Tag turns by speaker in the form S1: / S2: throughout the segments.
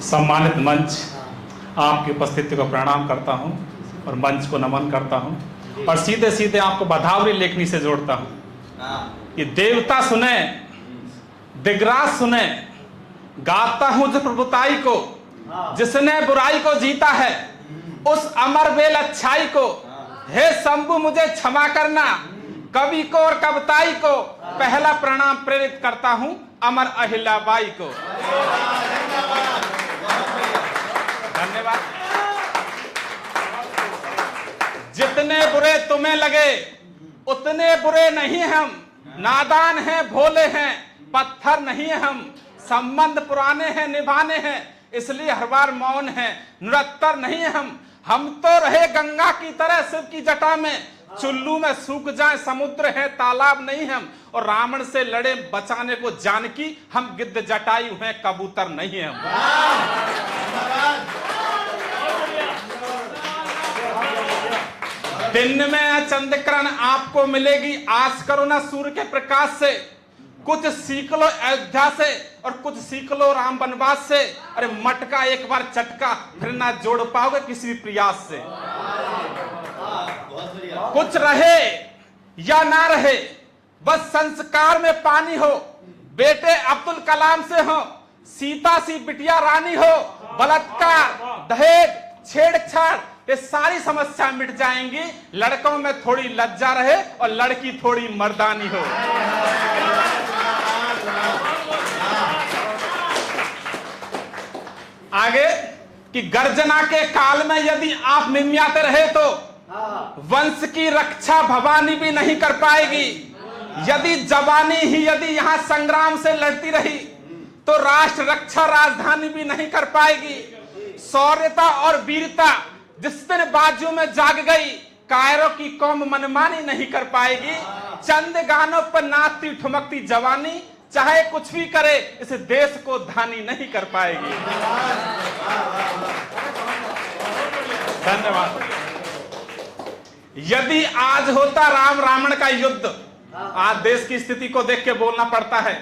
S1: सम्मानित मंच, आपकी उपस्थिति को प्रणाम करता हूं और मंच को नमन करता हूं और सीधे सीधे आपको बधावरी लेखनी से जोड़ता हूं कि देवता सुने, दिगराज सुने, गाता हूं जो प्रभुताई को, जिसने बुराई को जीता है उस अमर बेल अच्छाई को। हे शंभु मुझे क्षमा करना, कवि को और कविताई को पहला प्रणाम प्रेरित करता हूं अमर अहिल्याबाई को। धन्यवाद। जितने बुरे तुम्हें लगे उतने बुरे नहीं हम, नादान हैं, भोले हैं, पत्थर नहीं हम, संबंध पुराने हैं, निभाने हैं, इसलिए हर बार मौन है, निरत्तर नहीं हम तो रहे गंगा की तरह शिव की जटा में, चुल्लू में सूख जाए समुद्र है, तालाब नहीं हम, और रावण से लड़े बचाने को जानकी, हम गिद्ध जटायु हैं, कबूतर नहीं हम। दिन में चंद्रकिरण आपको मिलेगी, आस करो ना सूर्य के प्रकाश से, कुछ सीख लो अयोध्या से और कुछ सीख लो राम वनवास से। अरे मटका एक बार चटका फिर ना जोड़ पाओगे किसी भी प्रयास से। कुछ रहे या ना रहे बस संस्कार में पानी हो, बेटे अब्दुल कलाम से हो, सीता सी बिटिया रानी हो, बलात्कार, दहेज, छेड़छाड़, ये सारी समस्या मिट जाएंगी। लड़कों में थोड़ी लज्जा रहे और लड़की थोड़ी मर्दानी हो। आगे कि गर्जना के काल में यदि आप मिमियाते रहे तो वंश की रक्षा भवानी भी नहीं कर पाएगी। यदि जवानी ही यदि यहां संग्राम से लड़ती रही तो राष्ट्र रक्षा राजधानी भी नहीं कर पाएगी। शौर्यता और वीरता जिस दिन बाजू में जाग गई, कायरों की कौम मनमानी नहीं कर पाएगी। चंद गानों पर नाचती ठुमकती जवानी चाहे कुछ भी करे इस देश को धानी नहीं कर पाएगी। धन्यवाद। यदि आज होता राम रावण का युद्ध, आज देश की स्थिति को देख के बोलना पड़ता है,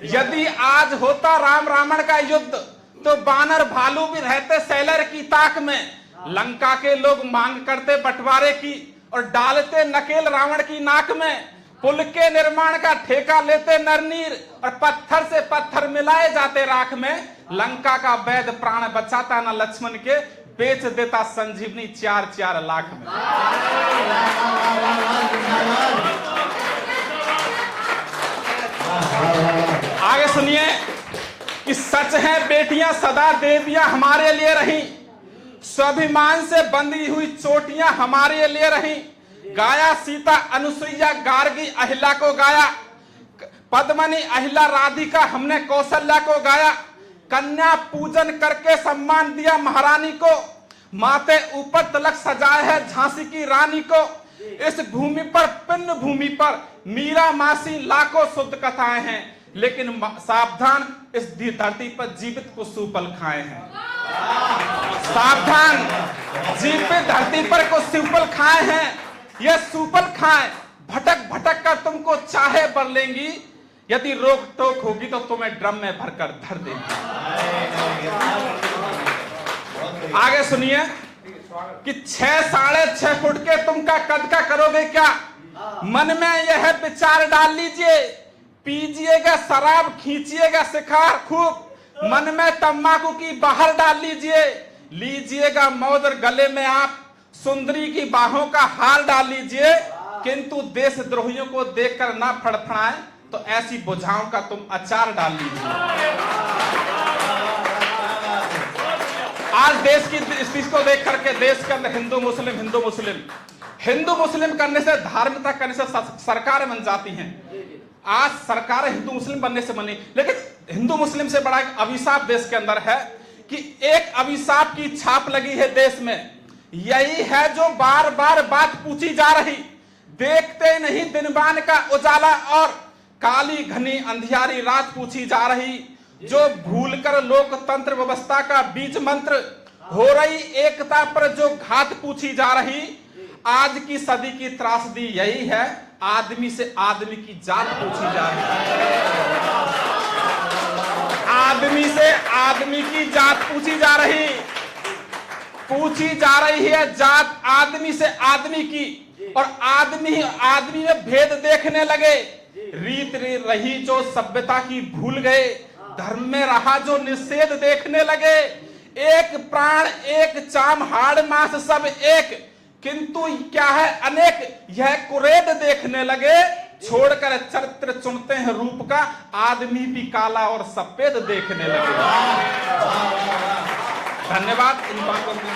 S1: यदि आज होता राम रावण का युद्ध तो बानर भालू भी रहते सैलर की ताक में। लंका के लोग मांग करते बंटवारे की और डालते नकेल रावण की नाक में। पुल के निर्माण का ठेका लेते नरनीर और पत्थर से पत्थर मिलाए जाते राख में। लंका का वैद्य प्राण बचाता ना लक्ष्मण के, बेच देता संजीवनी 4-4 लाख में। आगे सुनिए कि सच है बेटियां सदा देवियां हमारे लिए रही, स्वाभिमान से बंधी हुई चोटियां हमारे लिए रही। गाया सीता अनुसुईया गार्गी अहिल्या को गाया, पद्मनी अहिल्या राधिका हमने कौशल्या को गाया। कन्या पूजन करके सम्मान दिया महारानी को, माथे ऊपर तिलक सजाए है झांसी की रानी को। इस भूमि पर पिंड भूमि पर मीरा मासी लाखों शुद्ध कथाएं हैं, लेकिन सावधान इस धरती पर जीवित को सुपल खाए हैं। सावधान, जीवित धरती पर को सुपल खाए हैं। यह सुपल खाएं भटक भटक कर तुमको चाहे बर लेंगी, यदि रोक टोक होगी तो तुम्हें ड्रम में भरकर धर देंगी। आगे सुनिए कि 6-6.5 फुट के तुम का कद का करोगे क्या, मन में यह विचार डाल लीजिए। पीजिएगा शराब, खींचिएगा शिकार खूब, मन में तंबाकू की बाहर डाल लीजिए। लीजिएगा मौज और गले में आप सुंदरी की बाहों का हार डाल लीजिए, किंतु देशद्रोहियों को देखकर ना फड़फड़ाएं तो ऐसी बुझाओं का तुम अचार डाल लीजिए। आज देश की स्थिति को देख करके देश के अंदर हिंदू मुस्लिम करने से, धार्मिकता करने से सरकार बन जाती हैं। आज सरकार हिंदू मुस्लिम बनने से बनी, लेकिन हिंदू मुस्लिम से बड़ा एक अभिशाप देश के अंदर है कि एक अभिशाप की छाप लगी है देश में। यही है जो बार बार बात पूछी जा रही, देखते नहीं दिनबान का उजाला और काली घनी अंधियारी रात पूछी जा रही। जो भूलकर लोकतंत्र व्यवस्था का बीज मंत्र हो रही एकता पर जो घात पूछी जा रही। आज की सदी की त्रासदी यही है, आदमी से आदमी की जात पूछी जा रही है। आदमी से आदमी की जात पूछी जा रही है, जात आदमी से आदमी की, और आदमी आदमी में भेद देखने लगे। रीत रही जो सभ्यता की भूल गए, धर्म में रहा जो निषेध देखने लगे। एक प्राण एक चाम हाड़ मांस सब एक, किंतु क्या है अनेक, यह कुरेद देखने लगे। छोड़कर चरित्र चुनते हैं रूप का, आदमी भी काला और सफेद देखने लगे। धन्यवाद इन बातों के